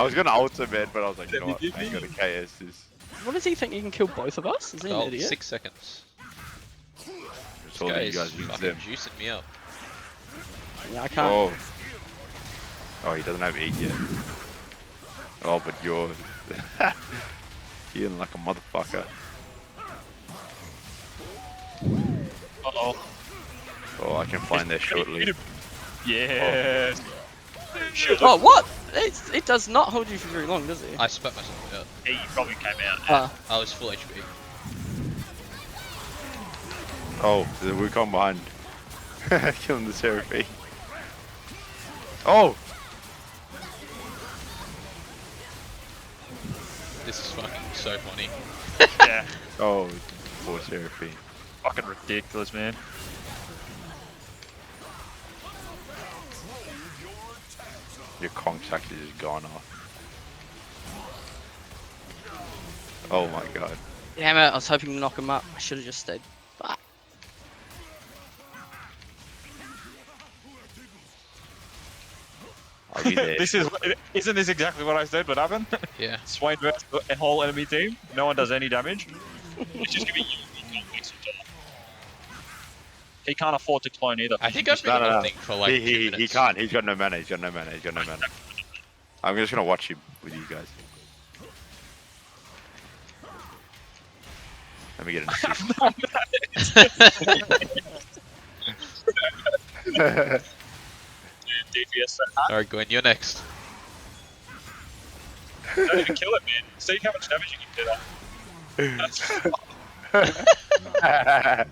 I was gonna ult him, man, but I was like, you know what? I ain't gonna KS this. What does he think he can kill both of us? Is he an Oh, idiot? 6 seconds. It's This all guy that you is guys use fucking them. juicing me up. Yeah, I can't. Oh. Oh, he doesn't have E yet. Oh, but you're healing like a motherfucker. Uh-oh. Oh, I can find there shortly. Yes. Oh, what? It does not hold you for very long, does it? I spat myself out. He probably came out. Ah. I was full HP. Oh, there's a Wukong behind. Killing the Seraphine. Oh! This is fucking so funny. Yeah. Oh, poor Seraphine. Fucking ridiculous, man. Your Kong's actually just gone off. Oh my god. Damn it, I was hoping to knock him up. I should have just stayed. Fuck. I'll be there. Isn't this exactly what I said would happen? Yeah. Swain versus a whole enemy team. No one does any damage. It's just gonna be you. He can't afford to clone either. I think I've been ulting for like 2 minutes. He can't. He's got no mana. He's got no mana. He's got no mana. I'm just gonna watch him with you guys. Let me get an assist. DPS. Alright, Gwen, you're next. Don't even kill it, man. See how much damage you can do that. That's